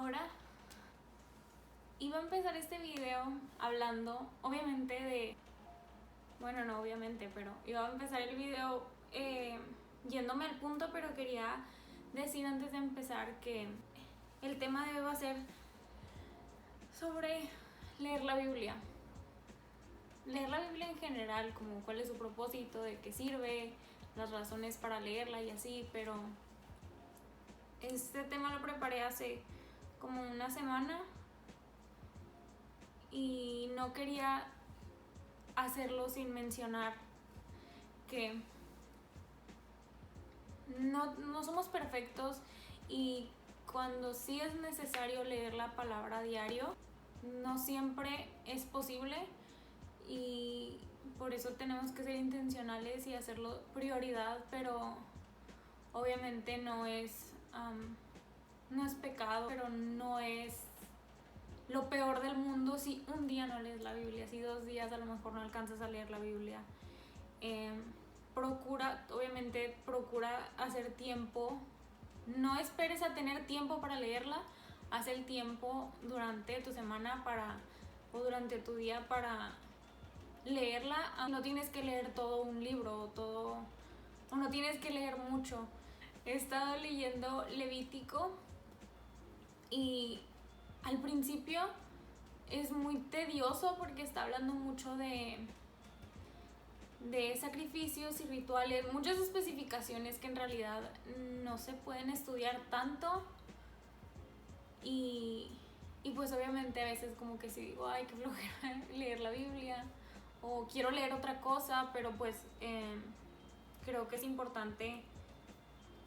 Ahora iba a empezar este video hablando, obviamente, de... Bueno, no obviamente, pero iba a empezar el video yéndome al punto, pero quería decir antes de empezar que el tema de hoy va a ser sobre leer la Biblia. Leer la Biblia en general, como cuál es su propósito, de qué sirve, las razones para leerla y así, pero este tema lo preparé hace como una semana y no quería hacerlo sin mencionar que no somos perfectos y cuando sí es necesario leer la palabra a diario, no siempre es posible y por eso tenemos que ser intencionales y hacerlo prioridad, pero obviamente no es pecado, pero no es lo peor del mundo si un día no lees la Biblia, si 2 días a lo mejor no alcanzas a leer la Biblia. Procura hacer tiempo. No esperes a tener tiempo para leerla. Haz el tiempo durante tu semana o durante tu día para leerla. No tienes que leer todo un libro o no tienes que leer mucho. He estado leyendo Levítico y al principio es muy tedioso porque está hablando mucho de sacrificios y rituales, muchas especificaciones que en realidad no se pueden estudiar tanto y pues obviamente a veces como que sí digo, ay, qué flojera leer la Biblia o quiero leer otra cosa, pero pues creo que es importante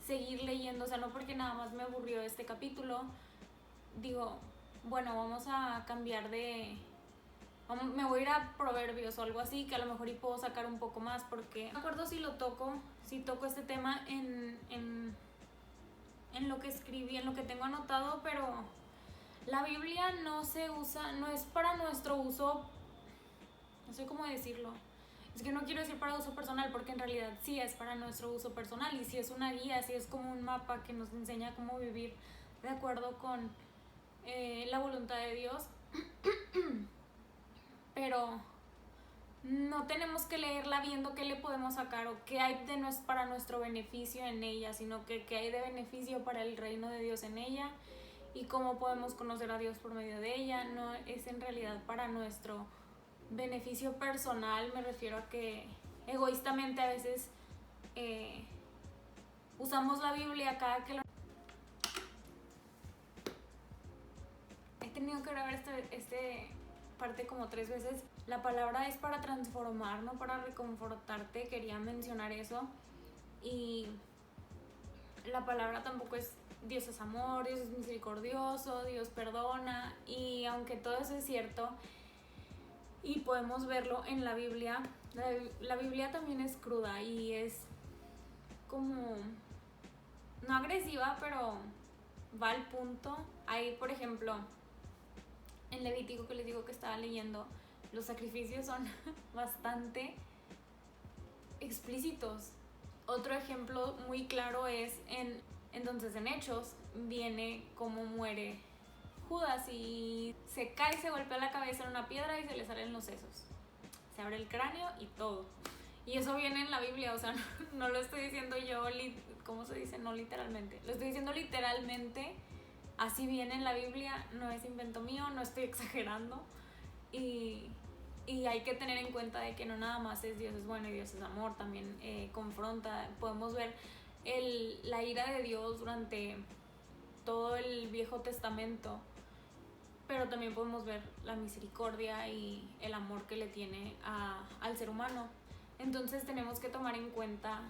seguir leyendo, o sea, no porque nada más me aburrió este capítulo, digo, bueno, vamos a cambiar me voy a ir a Proverbios o algo así, que a lo mejor y puedo sacar un poco más, porque no me acuerdo si toco este tema en lo que escribí, en lo que tengo anotado, pero la Biblia no se usa, no es para nuestro uso, no sé cómo decirlo. Es que no quiero decir para uso personal, porque en realidad sí es para nuestro uso personal y sí es una guía, sí es como un mapa que nos enseña cómo vivir de acuerdo con la voluntad de Dios. Pero no tenemos que leerla viendo qué le podemos sacar o qué hay para nuestro beneficio en ella, sino que qué hay de beneficio para el reino de Dios en ella y cómo podemos conocer a Dios por medio de ella. No es en realidad para nuestro beneficio personal, me refiero a que egoístamente a veces usamos la Biblia cada que he tenido que grabar este parte como 3 veces. La palabra es para transformar, no para reconfortarte. Quería mencionar eso. Y la palabra tampoco es Dios es amor, Dios es misericordioso, Dios perdona. Y aunque todo eso es cierto y podemos verlo en la Biblia, la Biblia también es cruda y es como no agresiva, pero va al punto. Ahí, por ejemplo, en Levítico, que les digo que estaba leyendo, los sacrificios son bastante explícitos. Otro ejemplo muy claro es entonces en Hechos viene cómo muere Judas y se cae, se golpea la cabeza en una piedra y se le salen los sesos, se abre el cráneo y todo. Y eso viene en la Biblia, o sea, no lo estoy diciendo yo, ¿cómo se dice? No literalmente, lo estoy diciendo literalmente. Así viene en la Biblia, no es invento mío, no estoy exagerando. Y hay que tener en cuenta de que no nada más es Dios es bueno y Dios es amor, también confronta. Podemos ver la ira de Dios durante todo el Viejo Testamento, pero también podemos ver la misericordia y el amor que le tiene al ser humano. Entonces tenemos que tomar en cuenta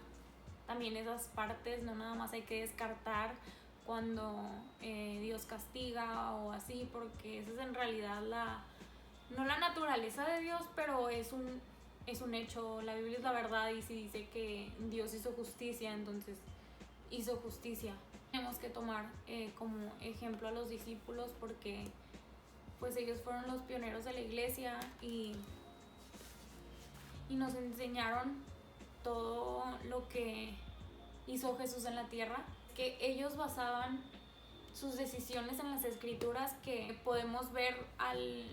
también esas partes, no nada más hay que descartar cuando Dios castiga o así, porque esa es en realidad no la naturaleza de Dios, pero es un hecho. La Biblia es la verdad y si dice que Dios hizo justicia, entonces hizo justicia. Tenemos que tomar como ejemplo a los discípulos porque pues ellos fueron los pioneros de la iglesia y nos enseñaron todo lo que hizo Jesús en la tierra, que ellos basaban sus decisiones en las escrituras, que podemos ver al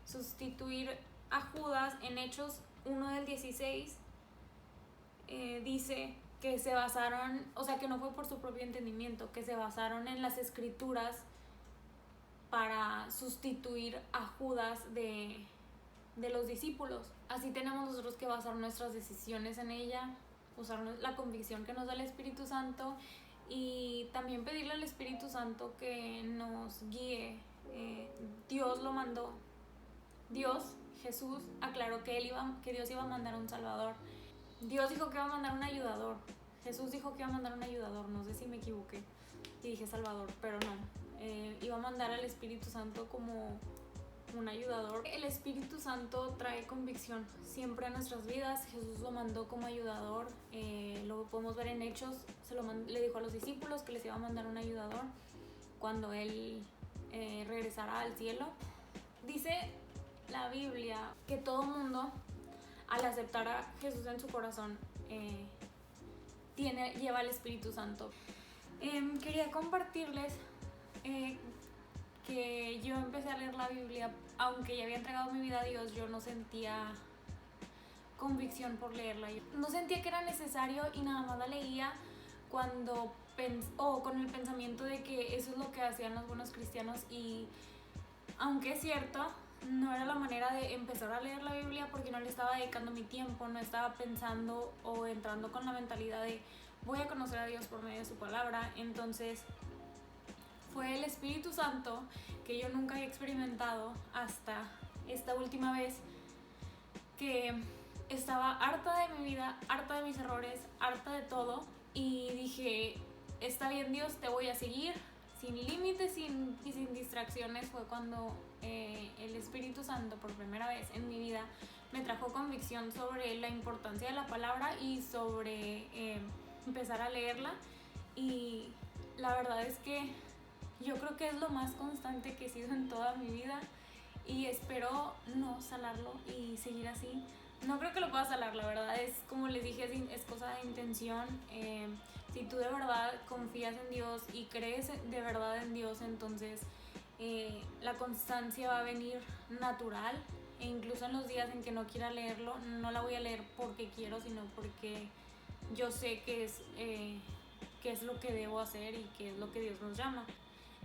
sustituir a Judas en Hechos 1:16. Dice que se basaron, o sea, que no fue por su propio entendimiento, que se basaron en las escrituras para sustituir a Judas de los discípulos. Así tenemos nosotros que basar nuestras decisiones en ella, usar la convicción que nos da el Espíritu Santo y también pedirle al Espíritu Santo que nos guíe. Dios lo mandó. Dios, Jesús, aclaró que Dios iba a mandar un Salvador. Dios dijo que iba a mandar un ayudador. Jesús dijo que iba a mandar un ayudador. No sé si me equivoqué y dije Salvador, pero no. Iba a mandar al Espíritu Santo como un ayudador. El Espíritu Santo trae convicción siempre a nuestras vidas. Jesús lo mandó como ayudador. Lo podemos ver en Hechos. Le dijo a los discípulos que les iba a mandar un ayudador cuando Él regresara al cielo. Dice la Biblia que todo mundo, al aceptar a Jesús en su corazón, lleva el Espíritu Santo. Quería compartirles que yo empecé a leer la Biblia, aunque ya había entregado mi vida a Dios, yo no sentía convicción por leerla. No sentía que era necesario y nada más la leía cuando con el pensamiento de que eso es lo que hacían los buenos cristianos, y aunque es cierto, no era la manera de empezar a leer la Biblia porque no le estaba dedicando mi tiempo, no estaba pensando o entrando con la mentalidad de voy a conocer a Dios por medio de su palabra. Entonces fue el Espíritu Santo que yo nunca había experimentado hasta esta última vez, que estaba harta de mi vida, harta de mis errores, harta de todo, y dije, está bien Dios, te voy a seguir sin límites y sin distracciones. Fue cuando el Espíritu Santo por primera vez en mi vida me trajo convicción sobre la importancia de la palabra y sobre empezar a leerla, y la verdad es que yo creo que es lo más constante que he sido en toda mi vida y espero no salarlo y seguir así. No creo que lo pueda salar, la verdad es, como les dije, es cosa de intención. Si tú de verdad confías en Dios y crees de verdad en Dios, entonces la constancia va a venir natural, e incluso en los días en que no quiera leerlo, no la voy a leer porque quiero, sino porque yo sé que es lo que debo hacer y que es lo que Dios nos llama.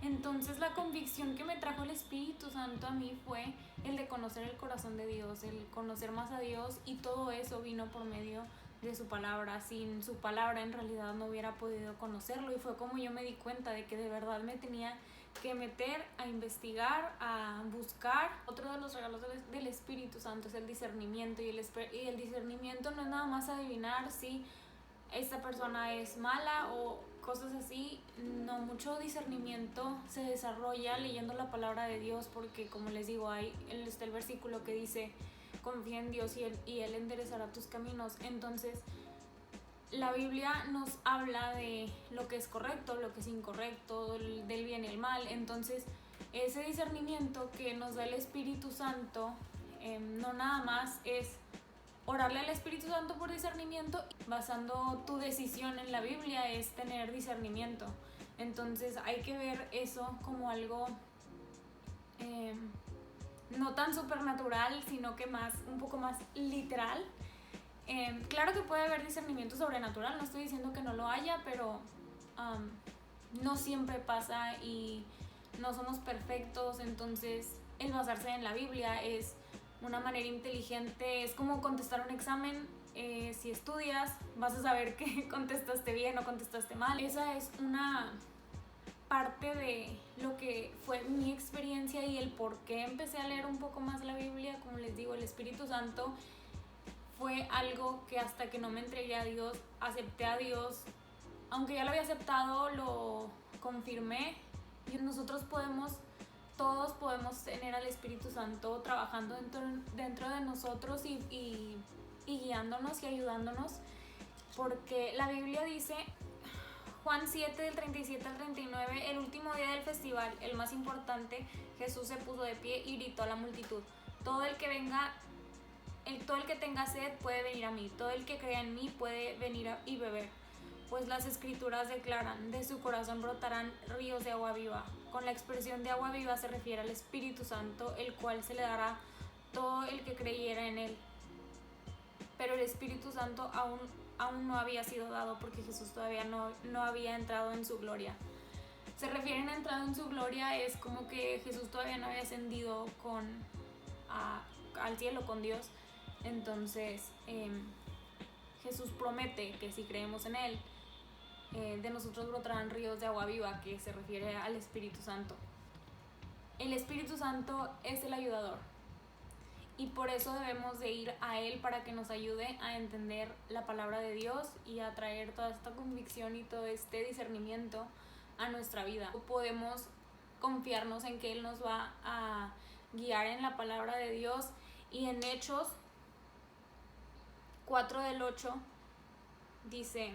Entonces la convicción que me trajo el Espíritu Santo a mí fue el de conocer el corazón de Dios, el conocer más a Dios, y todo eso vino por medio de su palabra. Sin su palabra en realidad no hubiera podido conocerlo, y fue como yo me di cuenta de que de verdad me tenía que meter a investigar, a buscar. Otro de los regalos del Espíritu Santo es el discernimiento, y el discernimiento no es nada más adivinar si esta persona es mala o cosas así. No, mucho discernimiento se desarrolla leyendo la palabra de Dios, porque como les digo, está el versículo que dice confía en Dios y Él enderezará tus caminos. Entonces la Biblia nos habla de lo que es correcto, lo que es incorrecto, del bien y el mal. Entonces ese discernimiento que nos da el Espíritu Santo, no nada más es orarle al Espíritu Santo por discernimiento, basando tu decisión en la Biblia es tener discernimiento. Entonces hay que ver eso como algo no tan supernatural, sino que un poco más literal. Claro que puede haber discernimiento sobrenatural, no estoy diciendo que no lo haya, pero no siempre pasa y no somos perfectos. Entonces el basarse en la Biblia es una manera inteligente, es como contestar un examen. Si estudias, vas a saber que contestaste bien o contestaste mal. Esa es una parte de lo que fue mi experiencia y el por qué empecé a leer un poco más la Biblia. Como les digo, el Espíritu Santo fue algo que hasta que no me entregué a Dios, acepté a Dios, aunque ya lo había aceptado, lo confirmé. Y todos podemos tener al Espíritu Santo trabajando dentro de nosotros y guiándonos y ayudándonos, porque la Biblia dice, Juan 7 del 37 al 39, el último día del festival, el más importante, Jesús se puso de pie y gritó a la multitud, todo el que tenga sed puede venir a mí, todo el que crea en mí puede venir y beber. Pues las escrituras declaran, de su corazón brotarán ríos de agua viva. Con la expresión de agua viva se refiere al Espíritu Santo, el cual se le dará todo el que creyera en él. Pero el Espíritu Santo aún no había sido dado porque Jesús todavía no había entrado en su gloria. Se refieren a entrado en su gloria, es como que Jesús todavía no había ascendido al cielo con Dios. Entonces Jesús promete que si creemos en él, de nosotros brotarán ríos de agua viva, que se refiere al Espíritu Santo. El Espíritu Santo es el ayudador y por eso debemos de ir a él para que nos ayude a entender la palabra de Dios y a traer toda esta convicción y todo este discernimiento a nuestra vida. Podemos confiarnos en que él nos va a guiar en la palabra de Dios. Y en Hechos 4:8 dice: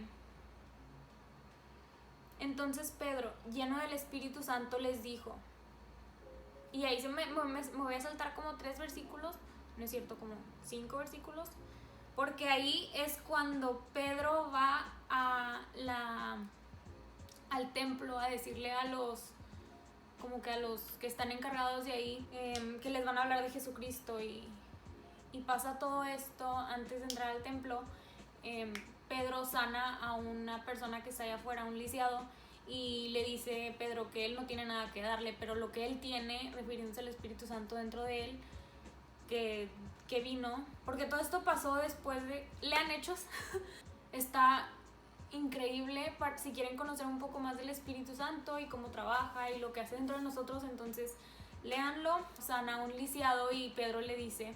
entonces Pedro, lleno del Espíritu Santo, les dijo, y ahí me voy a saltar como 3 versículos, no es cierto, como 5 versículos, porque ahí es cuando Pedro va al templo a decirle a los que están encargados de ahí, que les van a hablar de Jesucristo, y pasa todo esto antes de entrar al templo. Pedro sana a una persona que está allá afuera, un lisiado, y le dice Pedro que él no tiene nada que darle, pero lo que él tiene, refiriéndose al Espíritu Santo dentro de él, que vino, porque todo esto pasó después de... Lean Hechos, está increíble si quieren conocer un poco más del Espíritu Santo y cómo trabaja y lo que hace dentro de nosotros. Entonces léanlo. Sana a un lisiado y Pedro le dice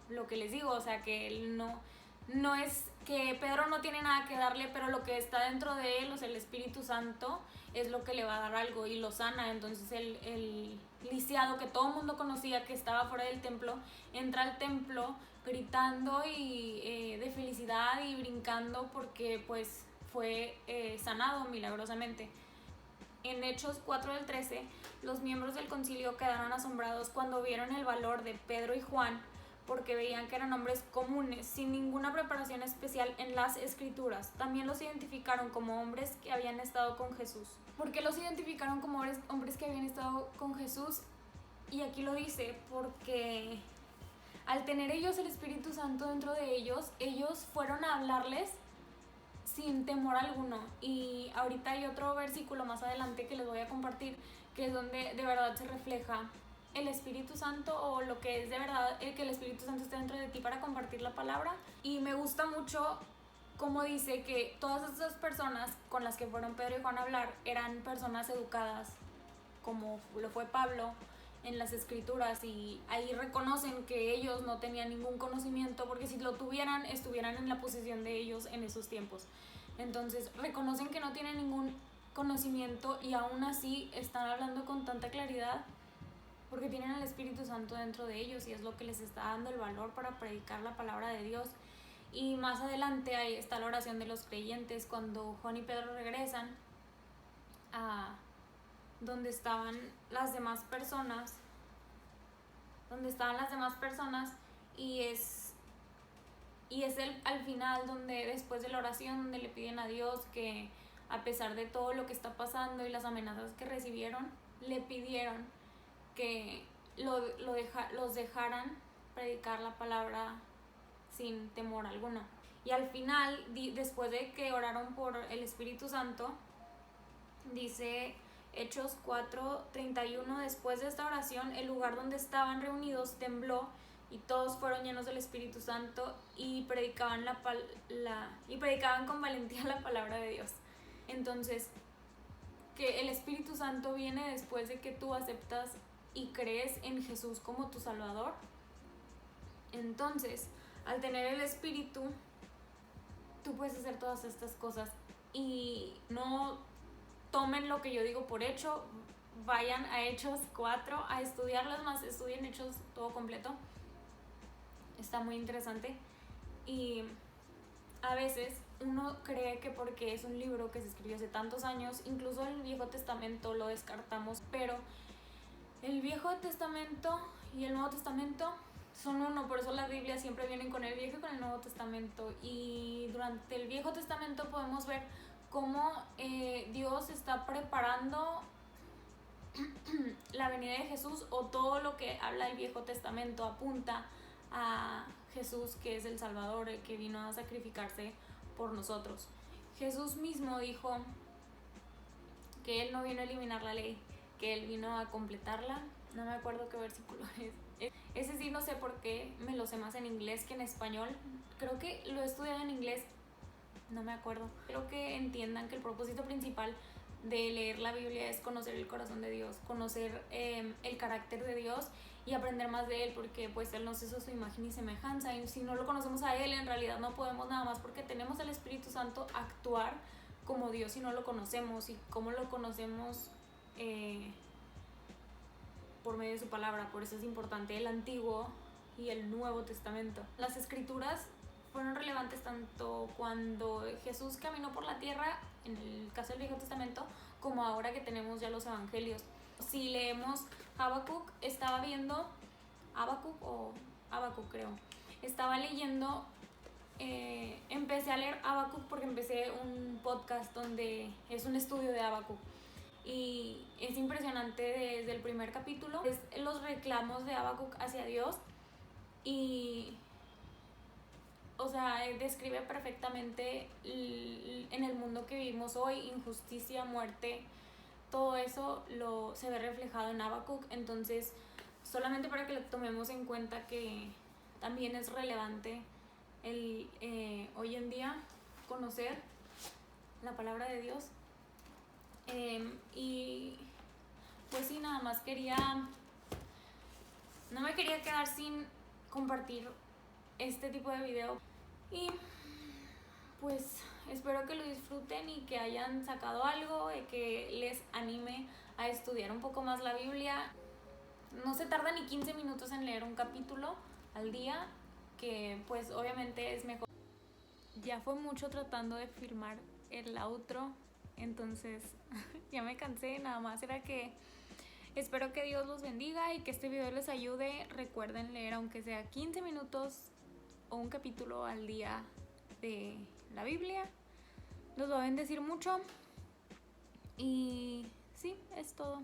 lo que les digo, o sea, que él no es que Pedro no tiene nada que darle, pero lo que está dentro de él, o sea, el Espíritu Santo, es lo que le va a dar algo y lo sana. Entonces el lisiado que todo el mundo conocía, que estaba fuera del templo, entra al templo gritando y de felicidad y brincando porque pues fue sanado milagrosamente. En Hechos 4:13, los miembros del concilio quedaron asombrados cuando vieron el valor de Pedro y Juan, porque veían que eran hombres comunes, sin ninguna preparación especial en las escrituras. También los identificaron como hombres que habían estado con Jesús. ¿Por qué los identificaron como hombres que habían estado con Jesús? Y aquí lo dice, porque al tener ellos el Espíritu Santo dentro de ellos, ellos fueron a hablarles sin temor alguno. Y ahorita hay otro versículo más adelante que les voy a compartir, que es donde de verdad se refleja el Espíritu Santo, o lo que es de verdad que el Espíritu Santo esté dentro de ti para compartir la palabra. Y me gusta mucho cómo dice que todas estas personas con las que fueron Pedro y Juan a hablar eran personas educadas, como lo fue Pablo en las escrituras, y ahí reconocen que ellos no tenían ningún conocimiento, porque si lo tuvieran, estuvieran en la posición de ellos en esos tiempos. Entonces reconocen que no tienen ningún conocimiento y aún así están hablando con tanta claridad, porque tienen el Espíritu Santo dentro de ellos y es lo que les está dando el valor para predicar la palabra de Dios. Y más adelante ahí está la oración de los creyentes, cuando Juan y Pedro regresan a donde estaban las demás personas, y es al final, donde después de la oración, donde le piden a Dios que a pesar de todo lo que está pasando y las amenazas que recibieron, le pidieron que los dejaran predicar la palabra sin temor alguno. Y al final, después de que oraron por el Espíritu Santo, dice Hechos 4:31, después de esta oración, el lugar donde estaban reunidos tembló y todos fueron llenos del Espíritu Santo y predicaban con valentía la palabra de Dios. Entonces, que el Espíritu Santo viene después de que tú aceptas y crees en Jesús como tu Salvador. Entonces, al tener el Espíritu, tú puedes hacer todas estas cosas. Y no tomen lo que yo digo por hecho, vayan a Hechos 4 a estudiarlas más, estudien Hechos todo completo, está muy interesante. Y a veces uno cree que porque es un libro que se escribió hace tantos años, incluso el Viejo Testamento lo descartamos, pero el Viejo Testamento y el Nuevo Testamento son uno, por eso las Biblias siempre vienen con el Viejo y con el Nuevo Testamento. Y durante el Viejo Testamento podemos ver cómo Dios está preparando la venida de Jesús, o todo lo que habla el Viejo Testamento apunta a Jesús, que es el Salvador, el que vino a sacrificarse por nosotros. Jesús mismo dijo que Él no vino a eliminar la ley, que Él vino a completarla. No me acuerdo qué versículo es. Ese sí no sé por qué me lo sé más en inglés que en español. Creo que lo he estudiado en inglés, no me acuerdo. Creo que entiendan que el propósito principal de leer la Biblia es conocer el corazón de Dios, conocer el carácter de Dios y aprender más de Él, porque pues Él nos hizo su imagen y semejanza, y si no lo conocemos a Él, en realidad no podemos nada más porque tenemos el Espíritu Santo actuar como Dios si no lo conocemos. Y cómo lo conocemos, por medio de su palabra. Por eso es importante el Antiguo y el Nuevo Testamento. Las Escrituras fueron relevantes tanto cuando Jesús caminó por la tierra, en el caso del Viejo Testamento, como ahora que tenemos ya los Evangelios. Si leemos Habacuc, estaba viendo Habacuc creo, estaba leyendo, empecé a leer Habacuc porque empecé un podcast donde es un estudio de Habacuc. Y es impresionante desde el primer capítulo, es los reclamos de Habacuc hacia Dios. Y o sea, describe perfectamente en el mundo que vivimos hoy, injusticia, muerte, todo eso se ve reflejado en Habacuc. Entonces, solamente para que lo tomemos en cuenta que también es relevante hoy en día conocer la palabra de Dios. Y pues sí, nada más no me quería quedar sin compartir este tipo de video. Y pues espero que lo disfruten y que hayan sacado algo, que les anime a estudiar un poco más la Biblia. No se tarda ni 15 minutos en leer un capítulo al día, que pues obviamente es mejor. Ya fue mucho tratando de filmar el outro, entonces ya me cansé. Nada más era que espero que Dios los bendiga y que este video les ayude. Recuerden leer aunque sea 15 minutos o un capítulo al día de la Biblia. Los va a bendecir mucho. Y sí, es todo.